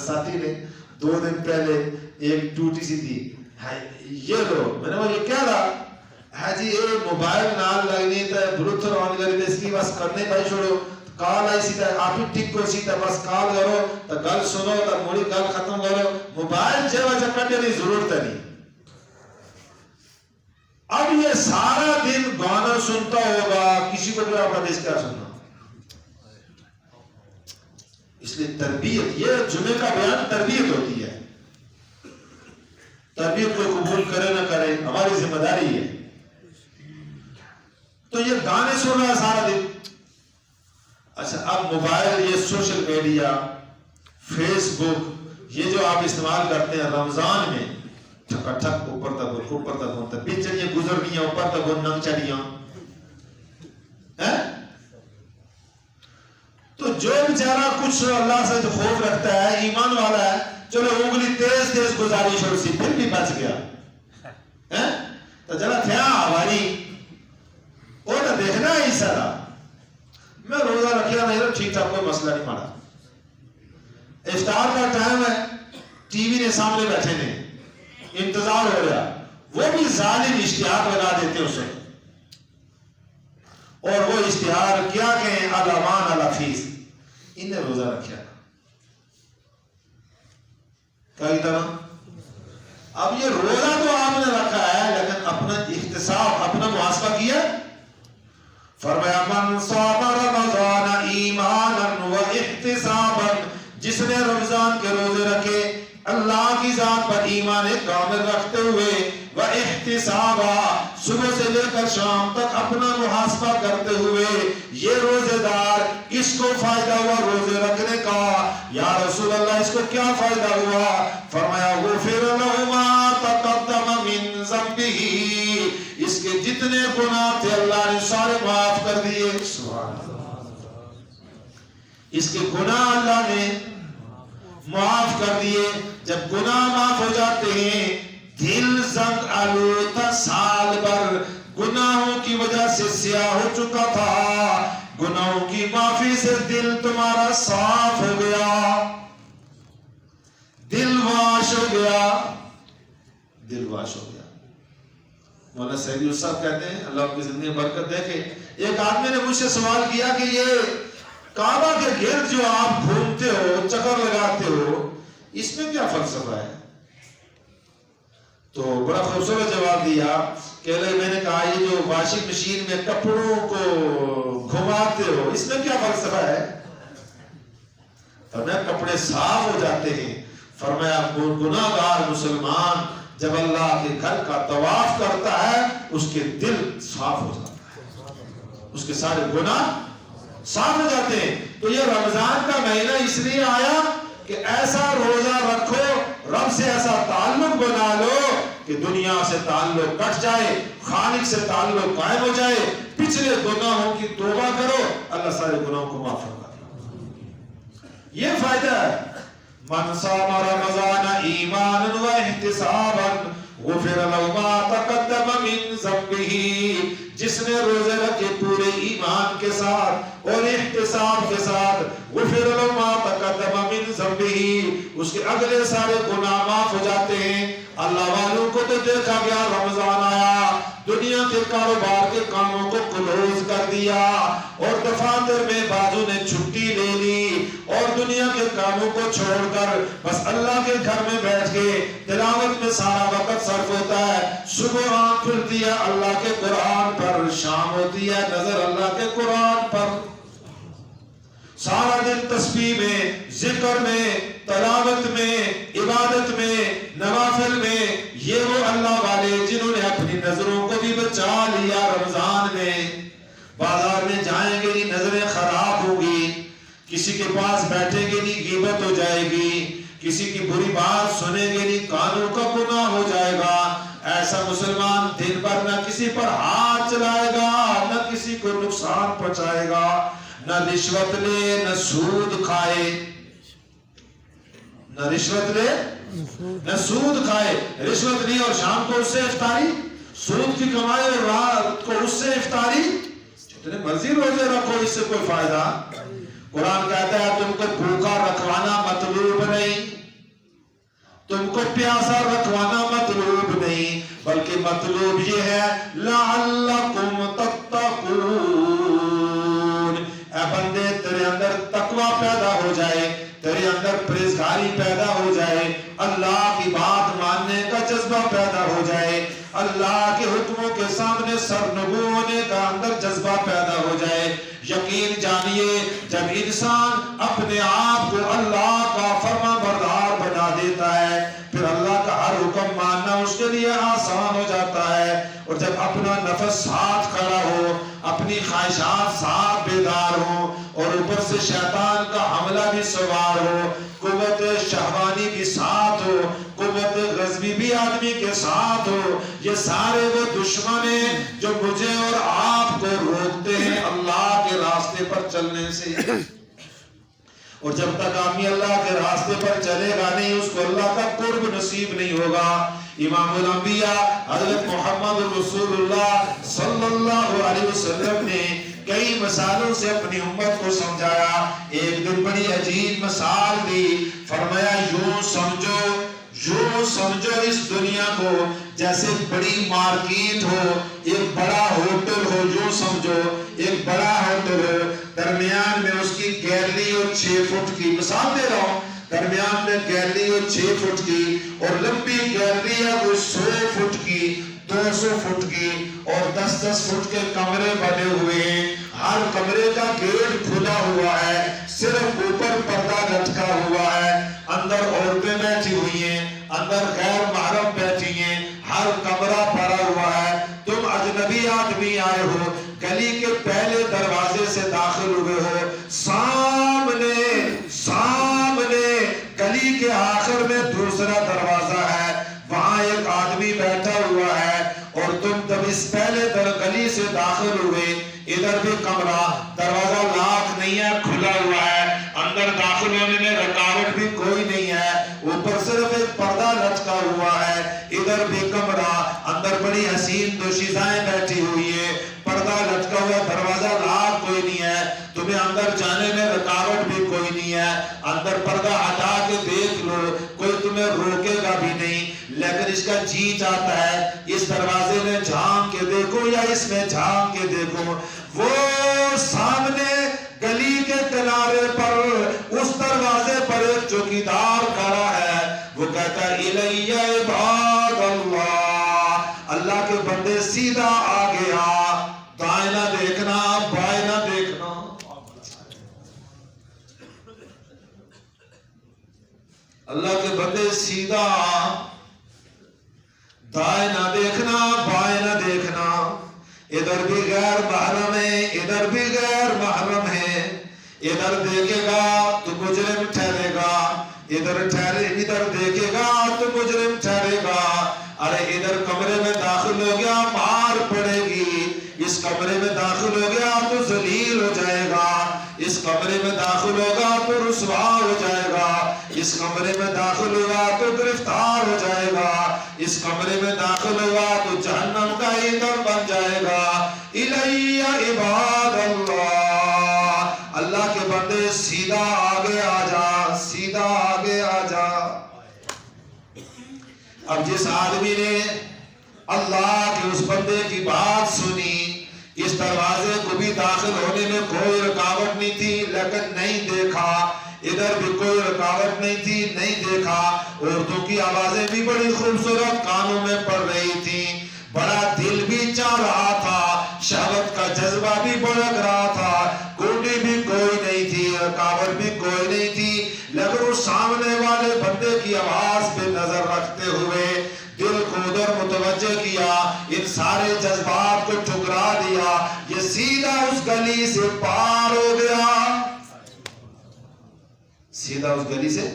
ساتھی نے 2 دن پہلے ایک ٹوٹی سی تھی, یہ لو, میں نے کہا یہ کیا تھا؟ ہے جی یہ موبائل نال لگنی تھا بلوٹوتھ آن کر کے اس کی بس کرنے بھائی چھوڑو, کال آئی سی تھا آپ ہی ٹک کو سی تھا بس کال کرو تو گل سنو تو موڑی گل ختم کرو, موبائل جیوا چکر دینے ضرورت نہیں. اب یہ سارا دن گانا سنتا ہوگا, کسی کو بھی آپ حدیث کیا سننا. اس لیے تربیت, یہ جمعے کا بیان تربیت ہوتی ہے. تربیت کو قبول کرے نہ کرے ہماری ذمہ داری ہے. تو یہ گانے سن رہا ہے سارا دن. اچھا اب موبائل, یہ سوشل میڈیا, فیس بک, یہ جو آپ استعمال کرتے ہیں رمضان میں, ٹھک ٹھک اوپر تک بچڑیاں گزر گئی اوپر تک ننگ چڑیاں. تو جو بیچارہ کچھ اللہ سے جو خوف رکھتا ہے ایمان والا ہے, چلو انگلی تیز تیز گزاری چھوڑ سی پھر بھی بچ گیا. تو چلا تھیا ہماری وہ تو دیکھنا ہی سارا. میں روزہ رکھیا نہیں تو ٹھیک ٹھاک کوئی مسئلہ نہیں مارا. افطار کا ٹائم ہے, ٹی وی نے سامنے بیٹھے نے, انتظار ہو رہا, وہ بھی ظالم اشتہار لگا دیتے اسے, اور وہ اشتہار کیا کہیں الامان الافیس, انہیں روزہ رکھیا کئی طرح. اب یہ روزہ تو آپ نے رکھا ہے لیکن اپنا احتساب, اپنا محاسبہ کیا. فرمایا من صام رمضان ایمانا و احتسابا, جس نے رمضان کے روزے رکھے اللہ کی ذات پر ایمان کامل رکھتے ہوئے, و احتسابا, صبح سے لے کر شام تک اپنا محاسبہ کرتے ہوئے, یہ روزے دار اس کو فائدہ ہوا روزے رکھنے کا. یا رسول اللہ اس کو کیا فائدہ ہوا؟ فرمایا غفر لہ ما تقدم من ذنبہ, اس کے جتنے گناہ تھے اللہ نے سارے معاف کر دیے. سبحان اللہ, اس کے گناہ اللہ نے معاف کر دیے. جب گناہ معاف ہو جاتے ہیں دل زنگ آلودہ سال بھر گناہوں کی وجہ سے سیاہ ہو چکا تھا, گناہوں کی معافی سے دل تمہارا صاف ہو گیا, دل واش ہو گیا, دل واش ہو گیا. مولانا سعید صاحب کہتے ہیں اللہ کی زندگی برکت دے کہ ایک آدمی نے مجھ سے سوال کیا کہ یہ کعبہ کے گرد جو آپ گھومتے ہو, چکر لگاتے ہو, اس میں کیا فلسفہ ہے؟ تو بڑا خوبصورت جواب دیا کہ میں نے کہا یہ جو واشنگ مشین میں کپڑوں کو گھماتے ہو اس میں کیا فلسفہ ہے؟ فرمایا کپڑے صاف ہو جاتے ہیں. فرمایا گناہگار مسلمان جب اللہ کے گھر کا طواف کرتا ہے اس کے دل صاف ہو جاتا ہے, اس کے سارے گناہ صاف ہو جاتے ہیں. تو یہ رمضان کا مہینہ اس لیے آیا کہ ایسا روزہ رکھو, رب سے ایسا تعلق بنا لو کہ دنیا سے تعلق کٹ جائے, خالق سے تعلق قائم ہو جائے, پچھلے گناہوں کی توبہ کرو, اللہ سارے گناہوں کو معاف فرما دے. یہ فائدہ ہے. من صام رمضان ایمانا و احتسابا غفر له ما تقدم من ذنبه, جس نے روزے رکھے پورے ایمان کے ساتھ اور احتساب کے ساتھ, غفر له ما تقدم من ذنبه, اس کے اگلے سارے گناہ معاف ہو جاتے ہیں. اللہ والوں کو تو دیکھا گیا رمضان آیا دنیا کے کاروبار کے کاموں کو کلوز کر دیا اور دفاتر میں بازو نے چھٹی لے لی اور دنیا کے کاموں کو چھوڑ کر بس اللہ کے گھر میں بیٹھ کے تلاوت میں سارا وقت صرف ہوتا ہے. صبح آنکھ کھلتی ہے اللہ کے قرآن پر, شام ہوتی ہے نظر اللہ کے قرآن پر, سارا دن تسبیح میں, ذکر میں, تلاوت میں, عبادت میں, نوافل میں. یہ وہ اللہ والے جنہوں نے اپنی نظروں کو بھی بچا لیا رمضان میں. بازار میں جائیں گے نہیں نظریں خراب ہوگی, کسی کے پاس بیٹھیں گے نہیں غیبت ہو جائے گی, کسی کی بری بات سنیں گے نہیں کانوں کا گناہ ہو جائے گا. ایسا مسلمان دن بھر نہ کسی پر ہاتھ چلائے گا, نہ کسی کو نقصان پہنچائے گا, نہ رشوت لے, نہ سود کھائے, نہ رشوت لے نہ سود کھائے. رشوت لی اور شام کو اس سے افطاری, سود کی کمائی اور رات کو اس سے افطاری. جتنے مرضی روزے رکھو اس سے کوئی فائدہ. قرآن کہتا ہے تم کو بھوکا رکھوانا مطلوب نہیں, تم کو پیاسا رکھوانا مطلوب نہیں, بلکہ مطلوب یہ ہے لعلکم تتقون. اے بندے تیرے اندر تقوی پیدا ہو جائے, تیرے اندر پرہیزگاری پیدا ہو جائے, اللہ کی بات ماننے کا جذبہ پیدا ہو جائے, اللہ کے حکموں کے سامنے سرنگو ہونے کا اندر جذبہ پیدا ہو جائے. یقین جانیے جب انسان اپنے آپ کو اللہ کا فرما بردار بنا دیتا ہے پھر اللہ کا ہر حکم ماننا اس کے لیے آسان ہو جاتا ہے. اور جب اپنا نفس ساتھ کھڑا ہو, اپنی خواہشات ساتھ بیدار ہو اور اوپر سے شیطان کا حملہ بھی سوار ہو, قوت شہوانی بھی ساتھ ہو, قوت غضبی بھی آدمی کے ساتھ ہو, یہ سارے وہ دشمن ہیں جو مجھے اور آپ کو روکتے ہیں اللہ کے راستے پر چلنے سے. اور جب تک آدمی اللہ کے راستے پر چلے گا نہیں اس کو اللہ کا قرب نصیب نہیں ہوگا. امام الانبیاء حضرت محمد رسول اللہ صلی اللہ علیہ وسلم نے کئی مثالوں سے اپنی امت کو سمجھایا. ایک دن بڑی عجیب مثال دی, فرمایا یوں سمجھو اس دنیا کو جیسے بڑی مارکیٹ ہو, ایک بڑا ہوٹل ہو, یوں سمجھو ایک بڑا ہوٹل ہو, درمیان میں اس کی گیلری اور 6 فٹ کی, مثال دے رہا ہوں, درمیان میں گیلری اور 6 فٹ کی اور لمبی گیلری ہے وہ 100 فٹ کی, 200 فٹ کی اور 10-10 فٹ کے کمرے بنے ہوئے ہیں. ہر کمرے کا گیٹ کھلا ہوا ہے, صرف اوپر پردہ لٹکا ہوا ہے, اندر عورتیں بیٹھی ہوئی ہیں, اندر غیر محرم بیٹھی ہیں, ہر کمرہ بھرا ہوا ہے. تم اجنبی آدمی آئے ہو, گلی کے پہلے دروازے سے داخل ہوئے ہو, سامنے گلی کے آخر میں دوسرا دروازہ ہے, وہاں ایک آدمی بیٹھا ہوا ہے اور تم جب اس پہلے گلی سے داخل ہوئے, ادھر بھی کمرہ, دروازہ لاک نہیں ہے, کھلا ہوا ہے, اندر داخل ہونے میں رکاوٹ بھی کوئی نہیں تمہیں اندر جانے میں رکاوٹ بھی کوئی نہیں ہے، اندر پردہ ہٹا کے دیکھ لو، کوئی تمہیں روکے گا بھی نہیں، لیکن اس کا جی چاہتا ہے اس دروازے میں جھانک کے دیکھو یا اس میں جھانک کے دیکھو۔ وہ سامنے گلی کے کنارے پر اس دروازے پر ایک چوکیدار کھڑا ہے، وہ کہتا ہے الیہ عباد اللہ، اللہ کے بندے سیدھا آگے آ، دائیں نہ دیکھنا بائیں نہ دیکھنا۔ اللہ کے بندے سیدھا آ، دائیں نہ دیکھنا بائیں نہ دیکھنا، ادھر بھی غیر محرم ہے ادھر بھی غیر محرم ہے، ادھر دیکھے گا تو مجرم ٹھہرے گا، ادھر دیکھے گا تو مجرم ٹھہرے گا۔ ارے ادھر کمرے میں داخل ہو گیا مار پڑے گی، اس کمرے میں داخل ہو گیا تو ذلیل ہو جائے گا، اس کمرے میں داخل ہوگا تو رسوا ہو جائے گا، اس کمرے میں داخل ہوگا تو گرفتار ہو جائے گا، اس کمرے میں داخل ہوگا تو جہنم کا ایندھن بن جائے گا۔ الیہ عباد اللہ، اللہ کے بندے سیدھا آگے آ جا، سیدھا آگے آ جا۔ اب جس آدمی نے اللہ کے اس بندے کی بات سنی، اس دروازے کو بھی داخل ہونے میں کوئی رکاوٹ نہیں تھی لیکن نہیں دیکھا، ادھر بھی کوئی رکاوٹ نہیں تھی نہیں دیکھا، عورتوں کی آوازیں بھی بڑی خوبصورت کانوں میں پڑ رہی تھی، بڑا دل بھی چاہ رہا تھا، شہوت کا جذبہ بھی بڑھ رہا تھا، کنڈی بھی کوئی نہیں تھی، رکاوٹ بھی کوئی نہیں تھی، لیکن اس سامنے والے بندے کی آواز پہ نظر رکھتے ہوئے دل کو ادھر متوجہ کیا، ان سارے جذبات کو ٹھکرا دیا، یہ سیدھا اس گلی سے پار ہو گیا، سیدھا اس گلی سے،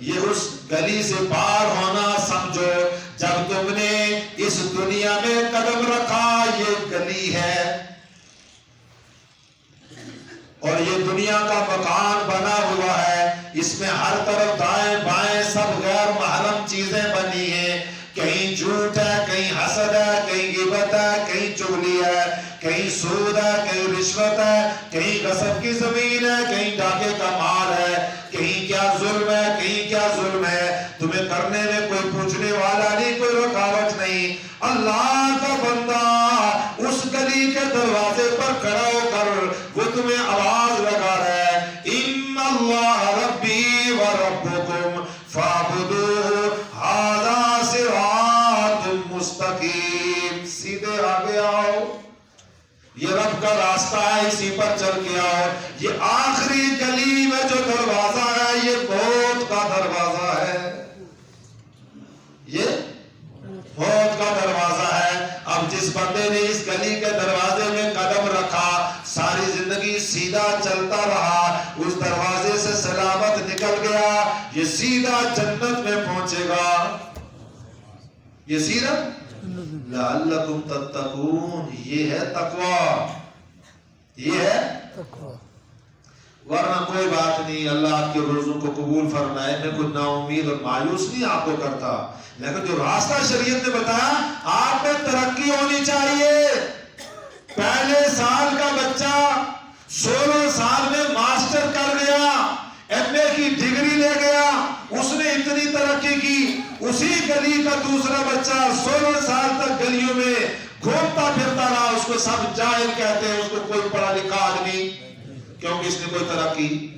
یہ اس گلی سے پار ہونا سمجھو جب تم نے اس دنیا میں قدم رکھا، یہ گلی ہے اور یہ دنیا کا مکان بنا ہوا ہے، اس میں ہر طرف دائیں بائیں سب غیر محرم چیزیں بنی ہیں، کہیں جھوٹ ہے کہیں حسد ہے کہیں غیبت ہے کہیں چغلی ہے کہیں سود ہے کہیں رشوت ہے کہیں غصب کی زمین ہے کہیں ڈاکے کا مال ہے، کہیں کیا ظلم ہے کہیں کیا ظلم ہے، تمہیں کرنے میں کوئی پوچھنے والا نہیں، کوئی رکاوٹ نہیں۔ اللہ کا بندہ اس گلی کے دروازے پر کھڑا ہو کر وہ تمہیں آواز لگا رہا ہے، ان اللہ ربی و ربکم فاعبدوہ ھذا صراط مستقیم، سیدھے آگے آؤ، یہ رب کا راستہ ہے، اسی پر چل کے آؤ، یہ آخری گلی میں جو دروازہ ہے یہ موت کا دروازہ ہے، یہ موت کا دروازہ ہے۔ اب جس بندے نے اس گلی کے دروازے میں قدم رکھا، ساری زندگی سیدھا چلتا رہا، اس دروازے سے سلامت نکل گیا، یہ سیدھا جنت میں پہنچے گا، یہ سیدھا لعلکم تتقون، یہ ہے تقوی، یہ ہے تقوی، ورنہ کوئی بات نہیں، اللہ آپ کے روزوں کو قبول فرمائے، میں کوئی نا امید اور مایوس نہیں آپ کو کرتا، لیکن جو راستہ شریعت نے بتایا آپ میں ترقی ہونی چاہیے۔ پہلے سال کا بچہ 16 سال میں ماسٹر کر گیا، ایم اے کی ڈگری لے گیا، اس نے اتنی ترقی کی، اسی گلی کا دوسرا بچہ 16 سال تک گلیوں میں گھومتا پھرتا رہا، اس کو سب جاہل کہتے ہیں، اس کو کوئی پڑھا لکھا آدمی، کیونکہ اس نے کوئی ترقی۔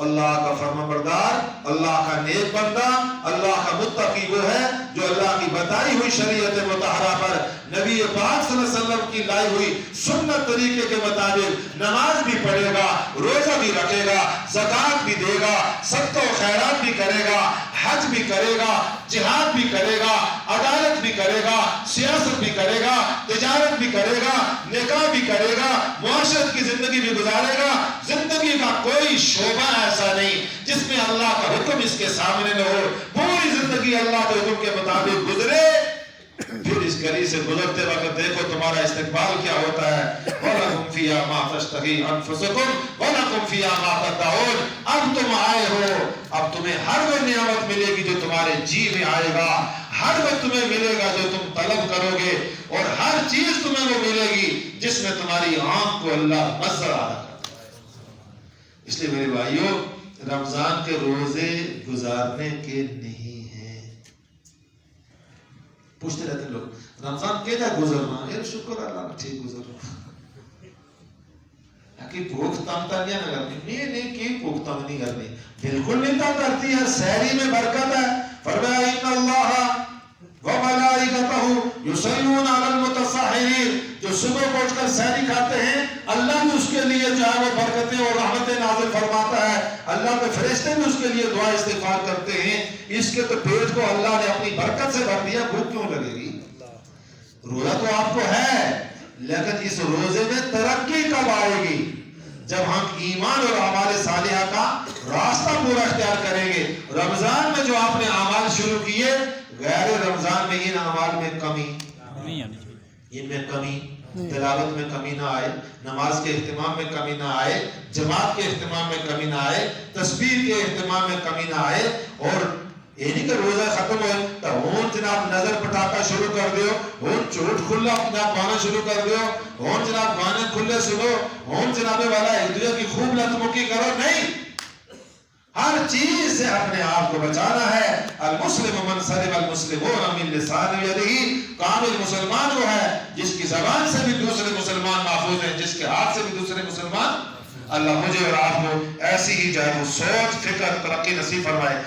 اللہ کا فرمانبردار، اللہ کا نیک بندہ، اللہ کا متقی وہ ہے جو اللہ کی بتائی ہوئی شریعت مطہرہ پر نبی پاک صلی اللہ علیہ وسلم کی لائی ہوئی سنت طریقے کے مطابق نماز بھی پڑھے گا، روزہ بھی رکھے گا، زکوٰۃ بھی دے گا، صدقہ و خیرات بھی کرے گا، حج بھی کرے گا، جہاد بھی کرے گا، عدالت بھی کرے گا، سیاست بھی کرے گا، تجارت بھی کرے گا، نکاح بھی کرے گا، معاشرت کی زندگی بھی گزارے گا، زندگی کا کوئی شعبہ ایسا نہیں جس میں اللہ کا حکم اس کے سامنے نہ ہو، پوری زندگی اللہ کے حکم کے مطابق گزرے، پھر اس گلی سے گزرتے وقت دیکھو تمہارا استقبال کیا ہوتا ہے، وَلَكُمْ فِيهَا مَا تَشْتَهِي أَنفُسُكُمْ وَلَكُمْ فِيهَا مَا تَدَّعُونَ، اب تم آئے ہو، اب تمہیں ہر وہ نعمت ملے گی جو تمہارے جی میں آئے گا، ہر وہ تمہیں ملے گا جو تم طلب کرو گے، اور ہر چیز تمہیں وہ ملے گی جس میں تمہاری آنکھ کو اللہ نظر آ رہا ہے۔ اس لیے میرے بھائیوں رمضان کے روزے گزارنے کے نہیں ہیں. پوچھتے رہتے ہیں لوگ رمضان کیسا گزرنا ہے؟ شکر اللہ ٹھیک گزر رہا کہ بھوک تنگ نہ کرنی. نہیں کہ بھوک تنگ نہیں کرنی، بالکل نہیں تنگ کرتی ہے. سحری میں برکت ہے. فرمایا ان اللہ وملائکتہ یصلون علی المتسحرین، جو صبح کو اٹھ کر سحری کھاتے ہیں اللہ بھی اس کے لیے جو ہے وہ برکتیں اور رحمتیں نازل فرماتا ہے. اللہ کے فرشتے بھی اس کے لیے دعا استغفار کرتے ہیں. اس کے تو پیٹ کو اللہ نے اپنی برکت سے بھر دیا، بھوک کیوں لگے گی؟ روزہ تو آپ کو ہے، لیکن اس روزے میں ترقی کب آئے گی؟ جب ہم ایمان اور اعمال صالحہ کا راستہ پورا اختیار کریں گے. رمضان میں جو آپ نے اعمال شروع کیے، غیر رمضان میں ان اعمال میں کمی نہیں آنی چاہیے. ان میں کمی، تلاوت میں کمی نہ آئے، نماز کے اہتمام میں کمی نہ آئے، جماعت کے اہتمام میں کمی نہ آئے، تسبیح کے اہتمام میں کمی نہ آئے. اور یہ نہیں کہ روزہ ختم ہوئے تو ہون جناب نظر پٹاکا شروع کر دیو، ہون چوٹ کھلا جناب گانا شروع کر دیو، ہون جناب گانے کھلے سنو، ہون جناب والا ایک دوسرے کی خوب لطمکی کرو. نہیں، ہر چیز سے اپنے آپ کو بچانا ہے. المسلم من سلم المسلمون من لسانه ویدہ، کامل مسلمان وہ ہے جس کی زبان سے بھی دوسرے مسلمان محفوظ ہیں، جس کے ہاتھ سے بھی دوسرے مسلمان. اللہ مجھے اور آپ کو ایسی ہی جو ہے وہ سوچ فکر ترقی نصیب فرمائے.